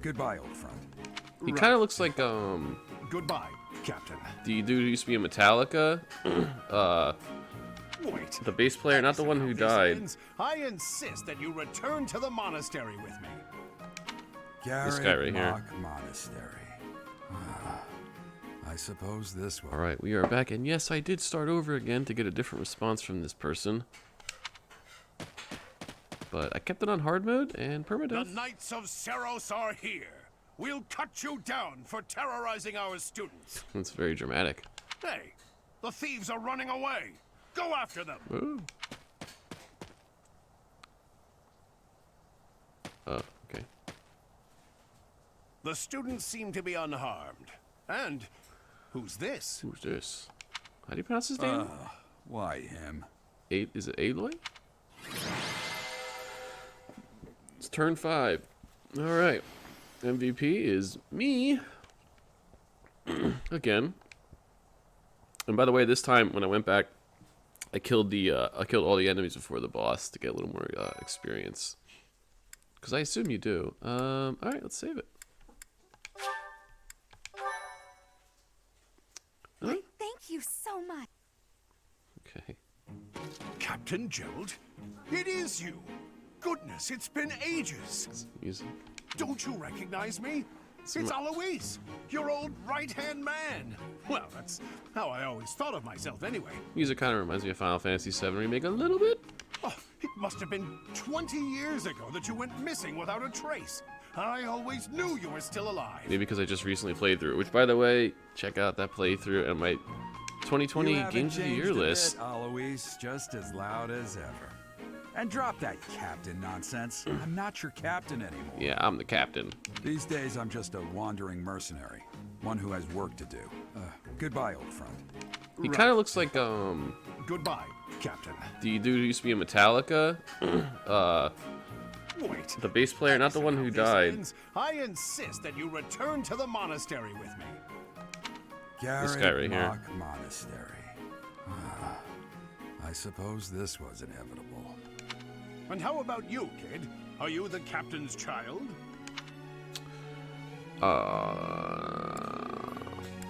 Goodbye, old friend. He kind of looks like Goodbye, Captain. the dude who used to be in Metallica. Wait. The bass player, not the one who died. I insist that you return to the monastery with me. This guy right here. Monastery. I suppose this will. All right, we are back, and yes, I did start over again to get a different response from this person. But I kept it on hard mode and permadeath. The Knights of Seros are here. We'll cut you down for terrorizing our students. That's very dramatic. Hey, the thieves are running away. Go after them. Ooh. Okay. The students seem to be unharmed. And who's this? Who's this? How do you pronounce his name? Why him? Is it Aloy? It's turn 5. All right. MVP is me. Again. And by the way, this time when I went back, I killed all the enemies before the boss to get a little more experience. Because I assume you do. All right, let's save it. Huh? Thank you so much. Okay. Captain Gerald? It is you. Goodness, it's been ages. Music. Don't you recognize me? It's Alois, your old right-hand man. Well, that's how I always thought of myself anyway. Music kind of reminds me of Final Fantasy VII Remake a little bit. Oh, it must have been 20 years ago that you went missing without a trace. I always knew you were still alive. Maybe because I just recently played through it, which, by the way, check out that playthrough and my 2020 Games of the Year list. Alois, just as loud as ever. And drop that captain nonsense. I'm not your captain anymore. Yeah, I'm the captain. These days, I'm just a wandering mercenary. One who has work to do. Goodbye, old friend. He kind of looks like, Goodbye, Captain. the dude who used to be in Metallica. Wait. The bass player, not the one who died. I insist that you return to the monastery with me. This guy right here. Monastery. I suppose this was inevitable. And how about you, kid? Are you the captain's child? I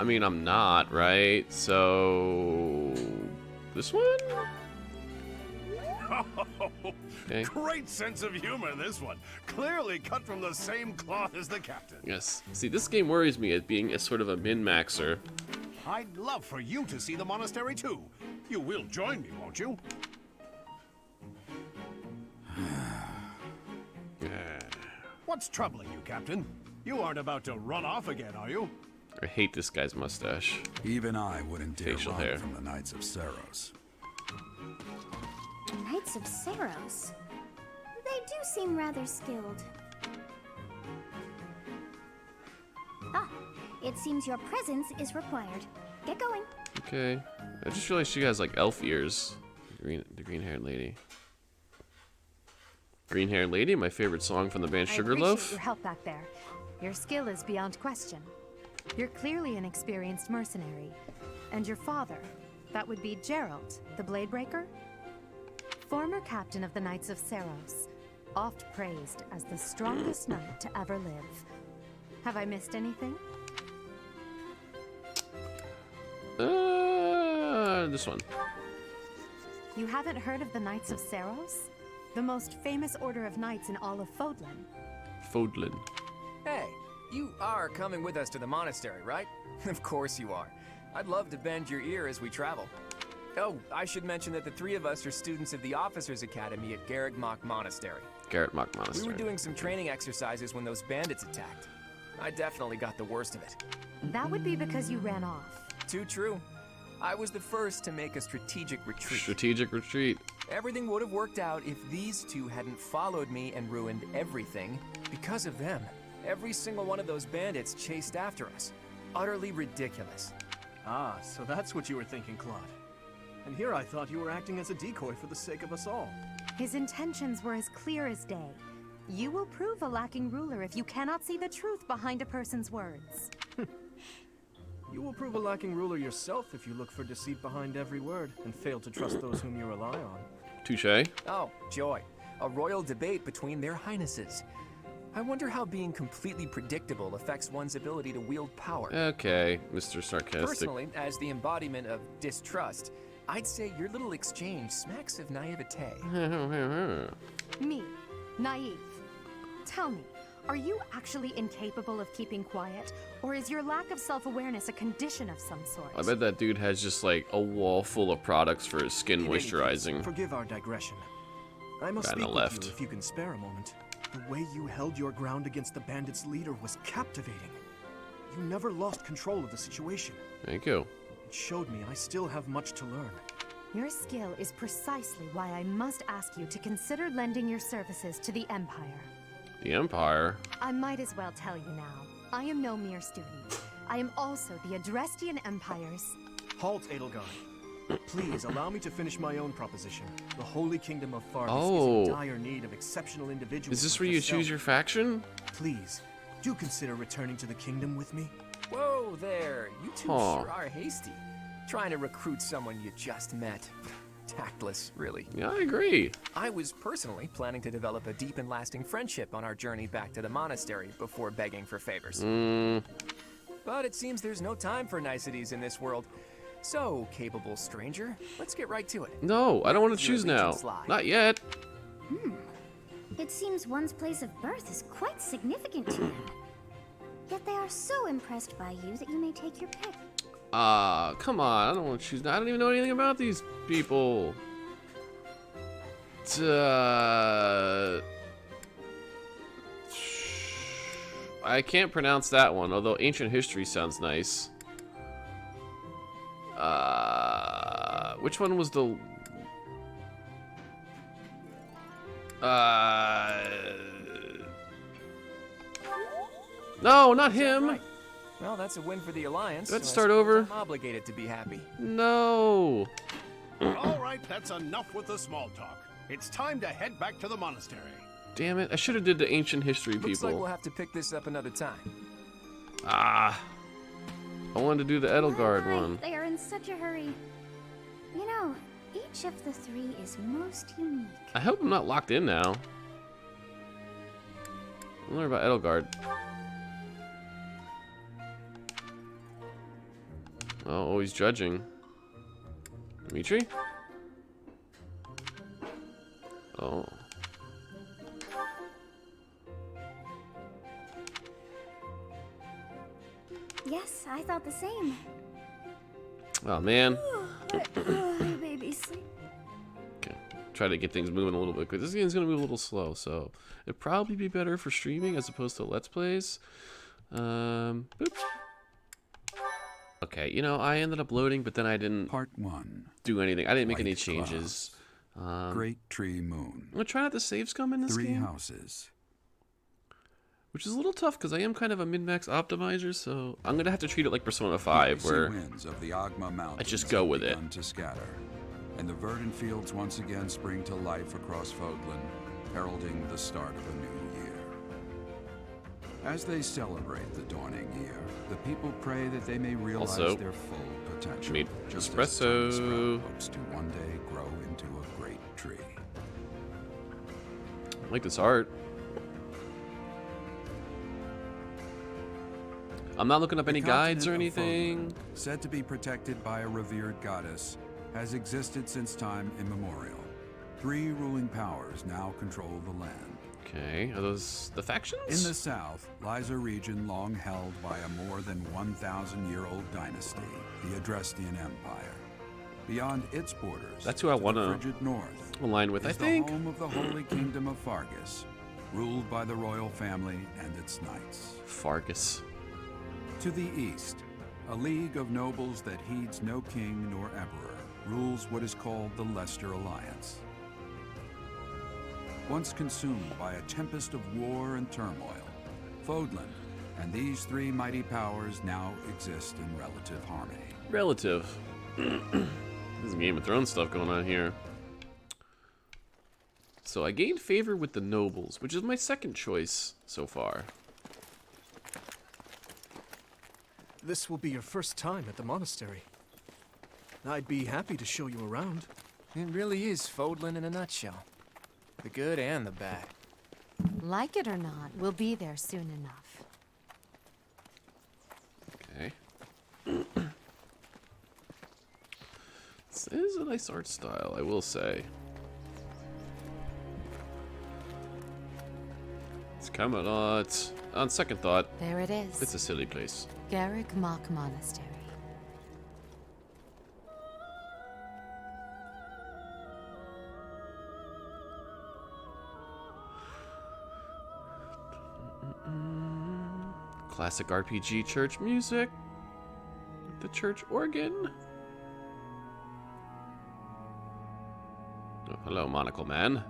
mean, I'm not, right? So, this one? Okay. Great sense of humor, this one. Clearly cut from the same cloth as the captain. Yes. See, this game worries me as being a sort of a min-maxer. I'd love for you to see the monastery too. You will join me, won't you? What's troubling you, Captain? You aren't about to run off again, are you? I hate this guy's mustache. Even I wouldn't dare Facial run hair. from the Knights of Seros. Knights of Seros. They do seem rather skilled. Ah, it seems your presence is required. Get going. Okay. I just realized she has like elf ears. The green-haired lady. Green-haired lady, my favorite song from the band I Sugarloaf. appreciate your help back there. Your skill is beyond question. You're clearly an experienced mercenary. And your father, that would be Gerald, the Bladebreaker? Former captain of the Knights of Seros, oft praised as the strongest knight to ever live. Have I missed anything? This one. You haven't heard of the Knights of Seros? The most famous order of knights in all of Fodlan. Fodlan. Hey, you are coming with us to the monastery, right? Of course you are. I'd love to bend your ear as we travel. Oh, I should mention that the three of us are students of the Officers Academy at Garreg-Mach Monastery. Garreg-Mach Monastery. We were doing some training exercises when those bandits attacked. I definitely got the worst of it. That would be because you ran off. Too true. I was the first to make a strategic retreat. Strategic retreat. Everything would have worked out if these two hadn't followed me and ruined everything because of them. Every single one of those bandits chased after us. Utterly ridiculous. Ah, so that's what you were thinking, Claude. And here I thought you were acting as a decoy for the sake of us all. His intentions were as clear as day. You will prove a lacking ruler if you cannot see the truth behind a person's words. You will prove a lacking ruler yourself if you look for deceit behind every word and fail to trust those whom you rely on. Touché. Oh, joy. A royal debate between their highnesses. I wonder how being completely predictable affects one's ability to wield power. Okay, Mr. Sarcastic. Personally, as the embodiment of distrust, I'd say your little exchange smacks of naivete. Me, naive. Tell me, are you actually incapable of keeping quiet, or is your lack of self-awareness a condition of some sort? I bet that dude has just like a wall full of products for his skin In any case, moisturizing. Forgive our digression. I must Guy on speak the with left. you if you can spare a moment. The way you held your ground against the bandits' leader was captivating. You never lost control of the situation. Thank you. It showed me I still have much to learn. Your skill is precisely why I must ask you to consider lending your services to the Empire. The Empire. I might as well tell you now. I am no mere student. I am also the Adrestian Empire's... Halt, Edelgard. Please allow me to finish my own proposition. The Holy Kingdom of Fargus Oh. is in dire need of exceptional individuals. Is this like where you yourself. choose your faction? Please, do consider returning to the kingdom with me. Whoa there, you two Huh. sure are hasty. Trying to recruit someone you just met. Tactless, really. Yeah, I agree. I was personally planning to develop a deep and lasting friendship on our journey back to the monastery before begging for favors. But it seems there's no time for niceties in this world. So, capable stranger, let's get right to it. No, I don't want to Your choose now. allegiance lie? Not yet. It seems one's place of birth is quite significant to them. Yet they are so impressed by you that you may take your pick. Come on. I don't want to choose now. I don't even know anything about these people. I can't pronounce that one, although ancient history sounds nice. Which one was the... No, not him. Right. Well, that's a win for the Alliance. Let's so I start suppose over. I'm obligated to be happy. No. All right, that's enough with the small talk. It's time to head back to the monastery. Damn it. I should have did the ancient history Looks like people. we'll have to pick this up another time. I wanted to do the Edelgard My, one. they are in such a hurry. You know, each of the three is most unique. I hope I'm not locked in now. I'll learn about Edelgard. Oh, always judging. Dimitri? Oh. Yes, I thought the same. Oh, man. Baby, sleep. Okay. Try to get things moving a little bit, because this game's going to move a little slow, so it'd probably be better for streaming as opposed to Let's Plays. Boop. Okay, you know, I ended up loading, but then I didn't Part 1. do anything. I didn't make any White changes. Great Tree Moon. I'm going to try not to save scum in this 3 game, houses. which is a little tough because I am kind of a min-max optimizer, so I'm going to have to treat it like Persona 5, The where winds of the Ogma Mountains just go with have it. begun to scatter, and the verdant fields once again spring to life across Fodlan, heralding the start of a new year. As they celebrate the dawning year, the people pray that they may realize Also, their full potential. meet just espresso. as the tiny sprout hopes to one day grow into a great tree. I like this art. I'm not looking up any The guides or continent of anything. Fodlan, said to be protected by a revered goddess, has existed since time immemorial. 3 ruling powers now control the land. Okay, are those the factions? In the south lies a region long held by a more than 1,000-year-old dynasty, the Adrestian Empire. Beyond its borders, That's who I to the wanna frigid north, align with, is I think. the home of the Holy Kingdom of Fargus, ruled by the royal family and its knights. Fargus. To the east, a league of nobles that heeds no king nor emperor rules what is called the Leicester Alliance. Once consumed by a tempest of war and turmoil, Fodlan and these 3 mighty powers now exist in relative harmony. Relative. There's some Game of Thrones stuff going on here. So I gained favor with the nobles, which is my second choice so far. This will be your first time at the monastery. I'd be happy to show you around. It really is Fodlan in a nutshell. The good and the bad. Like it or not, we'll be there soon enough. Okay. This is a nice art style, I will say. It's Camelot. On second thought, There it is. it's a silly place. Garrick Mock Monastery. Classic RPG church music. The church organ. Oh, hello, monocle man.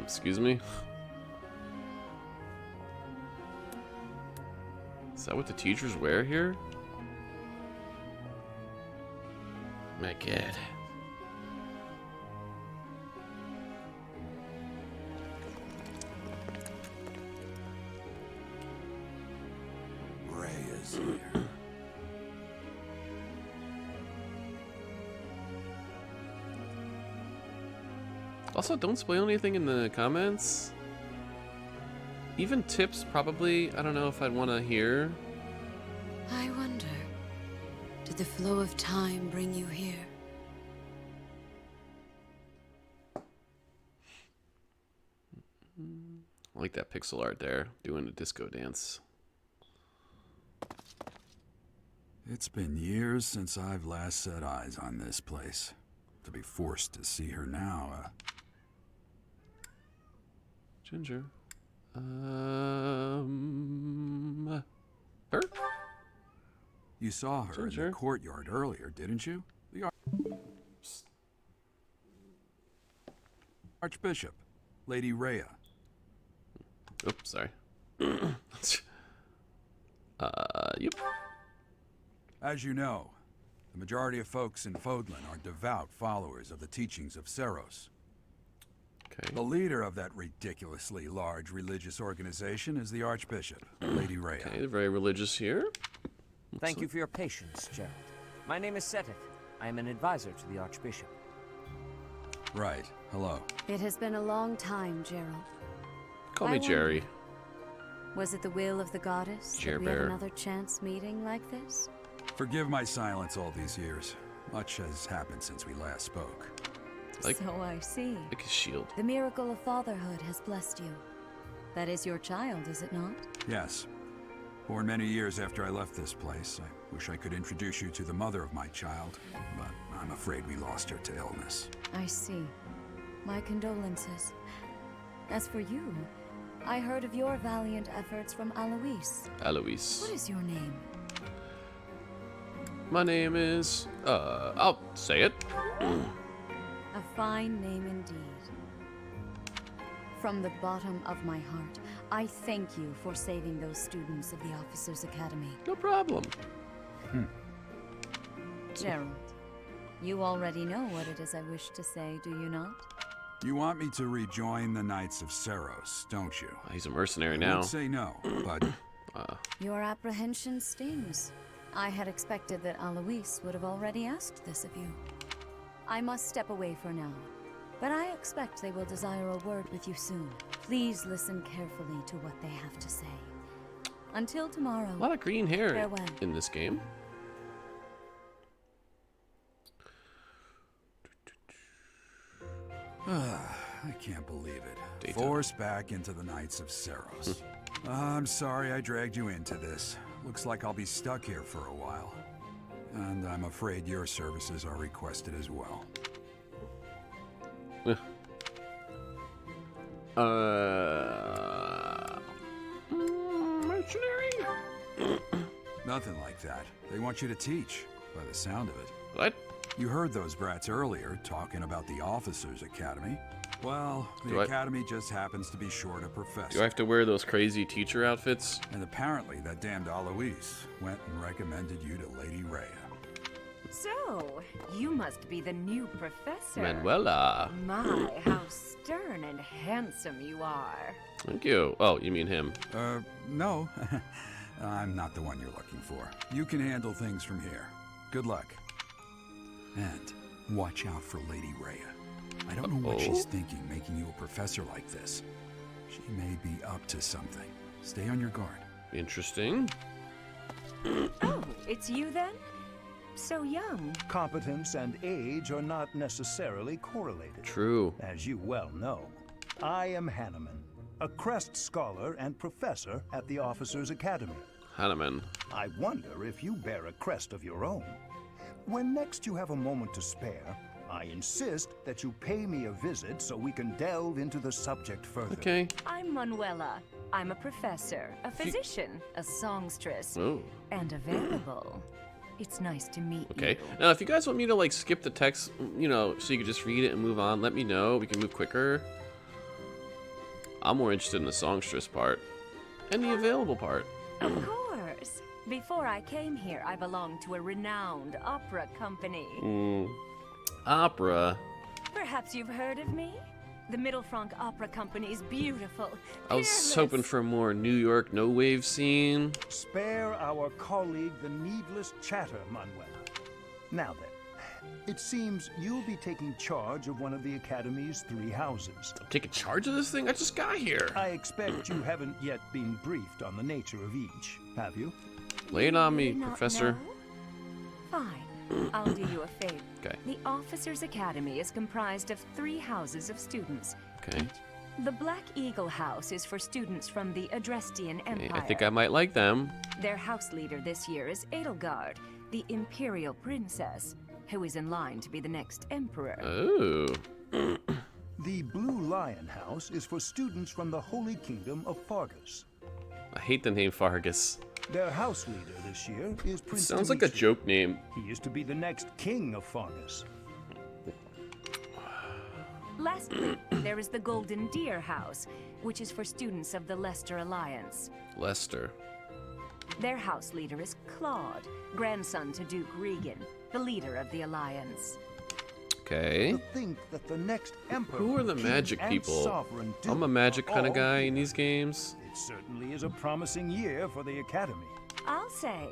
Excuse me? Is that what the teachers wear here? My God. Ray is here. Also, don't spoil anything in the comments. Even tips, probably. I don't know if I'd want to hear. I wonder, did the flow of time bring you here? I like that pixel art there, doing a disco dance. It's been years since I've last set eyes on this place. To be forced to see her now, Ginger. Her? You saw her in Ginger. the courtyard earlier, didn't you? The Archbishop, Lady Rhea. Oops, sorry. Yep. As you know, the majority of folks in Fodlan are devout followers of the teachings of Seros. Okay. The leader of that ridiculously large religious organization is the Archbishop, Lady Rhea. Okay, they're very religious here. Thank you for your patience, Gerald. My name is Seteth. I am an advisor to the Archbishop. Right. Hello. It has been a long time, Gerald. Call I me wonder- Jerry. Was it the will of the goddess Jer that we have Bear. another chance meeting like this? Forgive my silence all these years. Much has happened since we last spoke. Like- So I see. Like a shield. The miracle of fatherhood has blessed you. That is your child, is it not? Yes. Born many years after I left this place, I wish I could introduce you to the mother of my child, but I'm afraid we lost her to illness. I see. My condolences. As for you, I heard of your valiant efforts from Alois. Alois. What is your name? My name is, I'll say it. A fine name indeed. From the bottom of my heart, I thank you for saving those students of the Officers' Academy. No problem. Gerald, you already know what it is I wish to say, do you not? You want me to rejoin the Knights of Seros, don't you? He's a mercenary I now. would say no, but Your apprehension stings. I had expected that Alois would have already asked this of you. I must step away for now, but I expect they will desire a word with you soon. Please listen carefully to what they have to say. Until tomorrow. A lot of green hair Farewell. in this game. I can't believe it. Daytime. Forced back into the Knights of Seros. I'm sorry I dragged you into this. Looks like I'll be stuck here for a while. And I'm afraid your services are requested as well. Mercenary? Nothing like that. They want you to teach, by the sound of it. What? You heard those brats earlier talking about the Officers' Academy. Well, the Do I- Academy just happens to be short a professor. Do I have to wear those crazy teacher outfits? And apparently that damned Alois went and recommended you to Lady Rhea. So, you must be the new professor. Manuela. My, how stern and handsome you are. Thank you. Oh, you mean him. No. I'm not the one you're looking for. You can handle things from here. Good luck. And watch out for Lady Rhea. I don't know what she's thinking, making you a professor like this. She may be up to something. Stay on your guard. Interesting. Oh, it's you then? So young. Competence and age are not necessarily correlated. True. As you well know, I am Hanneman, a Crest Scholar and Professor at the Officers' Academy. Hanneman. I wonder if you bear a crest of your own. When next you have a moment to spare, I insist that you pay me a visit so we can delve into the subject further. Okay. I'm Manuela. I'm a professor, a physician, a songstress, Oh. and available. It's nice to meet you. Okay. Now, if you guys want me to like skip the text, you know, so you can just read it and move on, let me know. We can move quicker. I'm more interested in the songstress part and the available part. Of course. Before I came here, I belonged to a renowned opera company. Opera. Perhaps you've heard of me? The Middle Franc Opera Company is beautiful. I was hoping for a more New York no-wave scene. Spare our colleague the needless chatter, Manuela. Now then, it seems you'll be taking charge of one of the Academy's 3 houses. I'm taking charge of this thing? I just got here. I expect you haven't yet been briefed on the nature of each, have you? Lay it on me, Not Professor. know? Fine. I'll do you a favor. Okay. The Officers' Academy is comprised of 3 houses of students. Okay. The Black Eagle House is for students from the Adrestian Empire. I think I might like them. Their house leader this year is Edelgard, the Imperial Princess, who is in line to be the next emperor. Oh. The Blue Lion House is for students from the Holy Kingdom of Fargus. I hate the name Fargus. Their house leader this year is Prince Sounds like a Dimitri. joke name. He is to be the next king of Fargus. Lastly, there is the Golden Deer House, which is for students of the Leicester Alliance. Lester. Their house leader is Claude, grandson to Duke Regan, the leader of the Alliance. Okay. To think that the next emperor, Who are the king, magic and people? sovereign I'm a duke magic are kind of all guy here. in these games. It certainly is a promising year for the Academy. I'll say.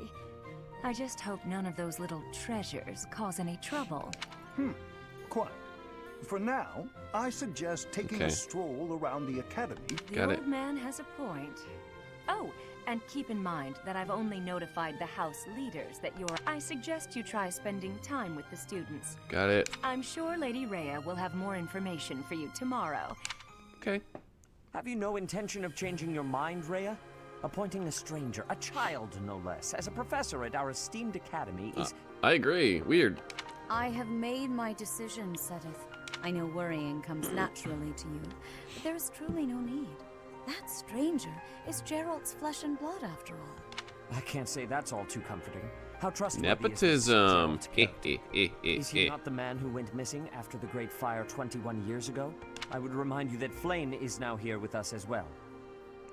I just hope none of those little treasures cause any trouble. Quite. For now, I suggest taking Okay. a stroll around the Academy. The Got old it. man has a point. Oh, and keep in mind that I've only notified the house leaders that you're... I suggest you try spending time with the students. Got it. I'm sure Lady Rhea will have more information for you tomorrow. Okay. Have you no intention of changing your mind, Rhea? Appointing a stranger, a child no less, as a professor at our esteemed academy is... I agree. Weird. I have made my decision, Sedith. I know worrying comes naturally to you, but there is truly no need. That stranger is Gerald's flesh and blood, after all. I can't say that's all too comforting. How trustworthy Nepotism. is this Gerald character? Is he not the man who went missing after the Great Fire 21 years ago? I would remind you that Flame is now here with us as well.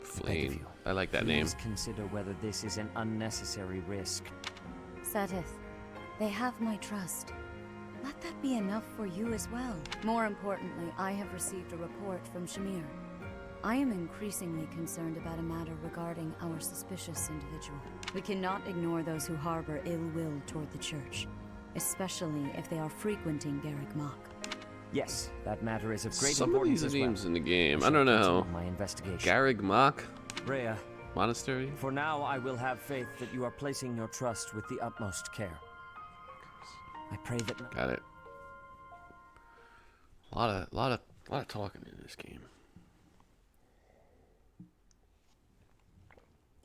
Flame. I like that name. Please consider whether this is an unnecessary risk. Sedith, they have my trust. Let that be enough for you as well. More importantly, I have received a report from Shamir. I am increasingly concerned about a matter regarding our suspicious individual. We cannot ignore those who harbor ill will toward the church, especially if they are frequenting Garrick Mach. Yes, that matter is of great Some of importance these as well. names in the game. I shall don't know. continue my investigation. Garrig Mach Rhea, Monastery. for now I will have faith that you are placing your trust with the utmost care. I pray that... Got it. A lot of talking in this game,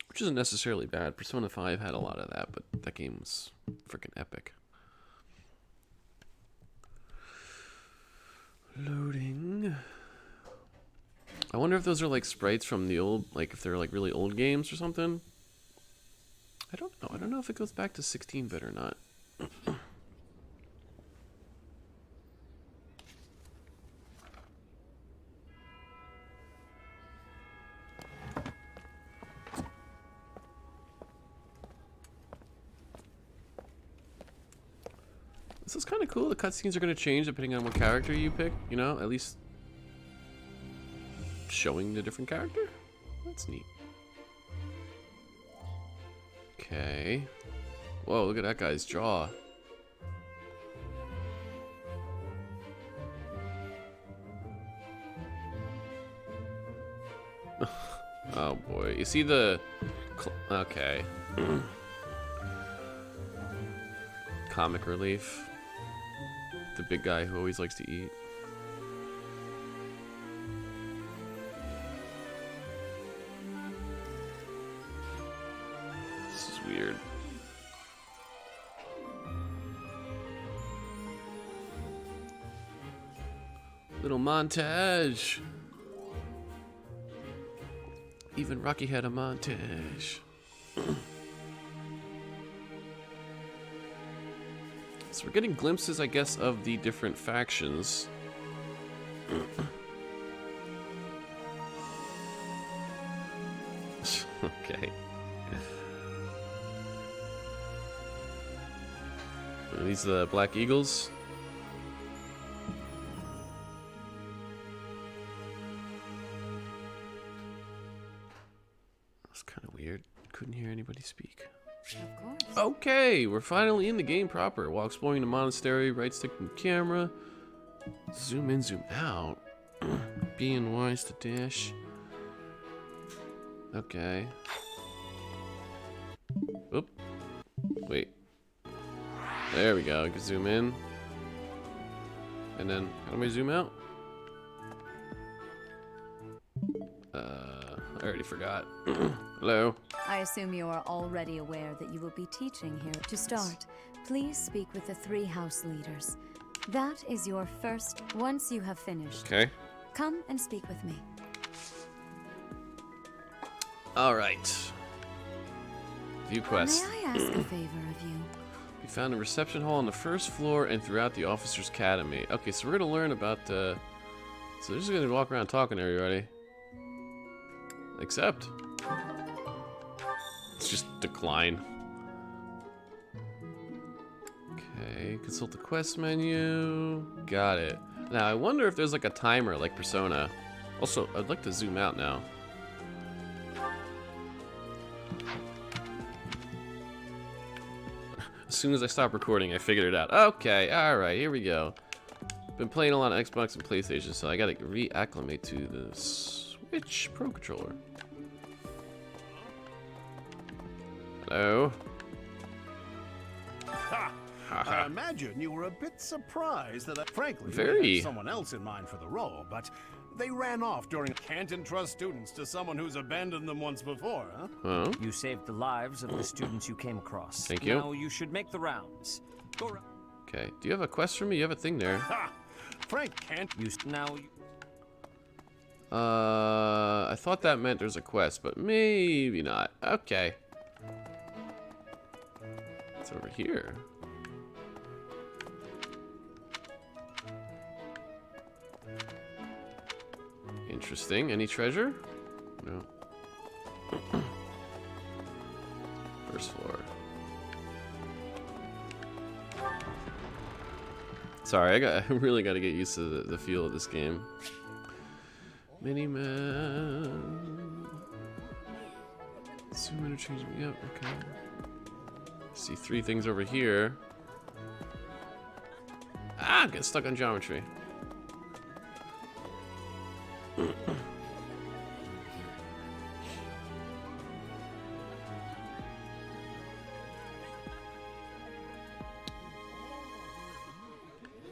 which isn't necessarily bad. Persona 5 had a lot of that, but that game was freaking epic. Loading. I wonder if those are like sprites from the old, like if they're like really old games or something. I don't know. I don't know if it goes back to 16-bit or not. This is kind of cool. The cutscenes are going to change depending on what character you pick. You know, at least showing the different character. That's neat. Okay. Whoa, look at that guy's jaw. Oh boy. You see the... Okay. Comic relief. The big guy who always likes to eat. This is weird. Little montage. Even Rocky had a montage. So we're getting glimpses, I guess, of the different factions. Okay. Are these the Black Eagles? That's kind of weird. Couldn't hear anybody speak. Of course. Okay, we're finally in the game proper. While exploring the monastery, right stick on the camera. Zoom in, zoom out. Being wise to dash. Okay. Oop. Wait. There we go. I can zoom in. And then, how do I zoom out? I already forgot. Hello? I assume you are already aware that you will be teaching here. To start, please speak with the 3 house leaders. That is your first. Once you have finished, Okay. come and speak with me. Alright. View quest. May I ask a favor of you? We found a reception hall on the first floor and throughout the officers' academy. Okay, so we're gonna learn about so they're just gonna walk around talking to everybody. Accept. Let's just decline. Okay, consult the quest menu. Got it. Now I wonder if there's like a timer like Persona. Also, I'd like to zoom out now. As soon as I stop recording, I figured it out. Okay, alright, here we go. Been playing a lot of Xbox and PlayStation, so I gotta reacclimate to the Switch Pro Controller. Hello? Ha! I imagine you were a bit surprised that frankly, Very. we had someone else in mind for the role, but they ran off during Can't entrust students to someone who's abandoned them once before, huh? Oh. You saved the lives of the students you came across. Thank you. Now you should make the rounds. Go around. Okay, do you have a quest for me? You have a thing there. Ha! Frank can't use now. I thought that meant there's a quest, but maybe not. Okay. It's over here. Interesting. Any treasure? No. First floor. Sorry, I really got to get used to the feel of this game. Mini-man. Zoom interchangeable. Yep, okay. See 3 things over here. Ah, I'm getting stuck on geometry.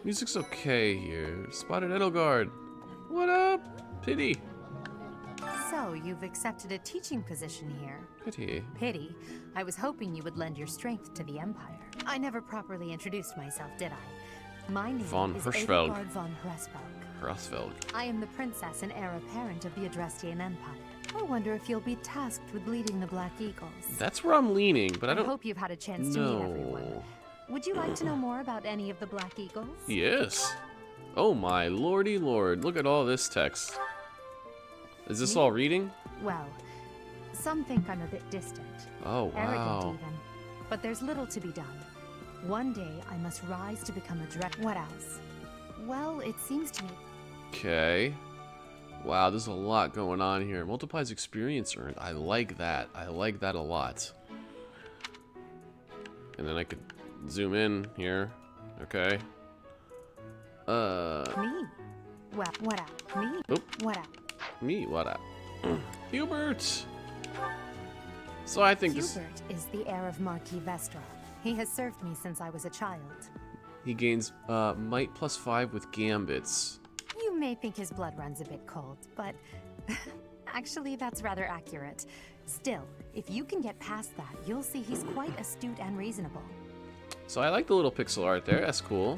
Music's okay here. Spotted Edelgard. What up? Pity. So, you've accepted a teaching position here. Pity. Pity. I was hoping you would lend your strength to the Empire. I never properly introduced myself, did I? My name Von is Hirschfeld. Edelgard von Hirschfeld. Hirschfeld. I am the princess and heir apparent of the Adrestian Empire. I wonder if you'll be tasked with leading the Black Eagles. That's where I'm leaning, but I don't... hope you've had a chance to meet everyone. Would you like to know more about any of the Black Eagles? Yes. Oh my lordy lord. Look at all this text. Is this all reading? Well, some think I'm a bit distant. Oh, wow. Arrogant even. But there's little to be done. One day I must rise to become a direct. What else? Well, it seems to me. Okay. Wow, there's a lot going on here. Multiplies experience earned. I like that. I like that a lot. And then I could zoom in here. Okay. Me? Well, what up? Me? Oop. What up? Me, what up? Hubert. So I think this... Hubert is the heir of Marquis Vestra. He has served me since I was a child. He gains might +5 with gambits. You may think his blood runs a bit cold, but actually that's rather accurate. Still, if you can get past that, you'll see he's quite astute and reasonable. So I like the little pixel art there. That's cool.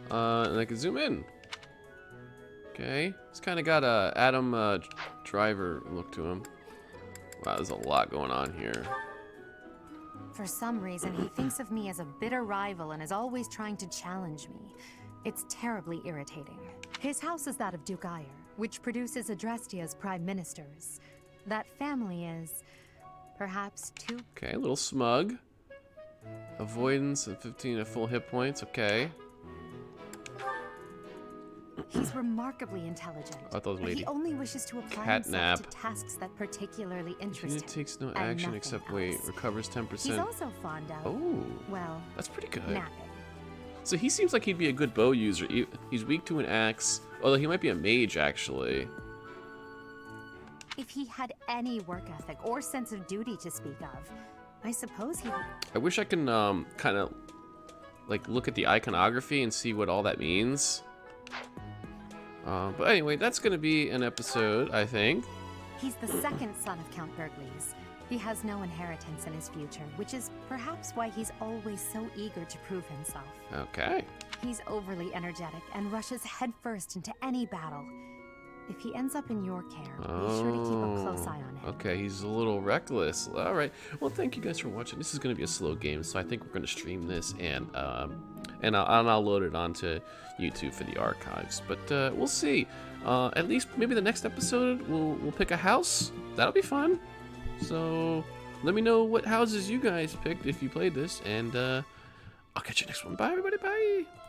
And I can zoom in. Okay. He's kind of got a Adam Driver look to him. Wow, there's a lot going on here. For some reason, he thinks of me as a bitter rival and is always trying to challenge me. It's terribly irritating. His house is that of Duke Ire, which produces Adrestia's prime ministers. That family is perhaps too... Okay, a little smug. Avoidance and 15 at full hit points. Okay. He's remarkably intelligent. I thought it was but lady. he only wishes to apply Catnap. himself to tasks that particularly interest Unit him. takes no and action nothing except else. wait. Recovers 10%. He's also fond of, Oh, well, that's pretty good. napping. So he seems like he'd be a good bow user. He's weak to an axe, although he might be a mage actually. If he had any work ethic or sense of duty to speak of, I suppose he would. I wish I can kind of like look at the iconography and see what all that means. But anyway, that's going to be an episode, I think. He's the second son of Count Burgleys. He has no inheritance in his future, which is perhaps why he's always so eager to prove himself. Okay. He's overly energetic and rushes headfirst into any battle. If he ends up in your care, be sure to keep a close eye on him. Okay, he's a little reckless. All right. Well, thank you guys for watching. This is going to be a slow game, so I think we're going to stream this and I'll load it onto YouTube for the archives. But we'll see. At least maybe the next episode we'll pick a house. That'll be fun. So let me know what houses you guys picked if you played this, and I'll catch you next one. Bye, everybody. Bye.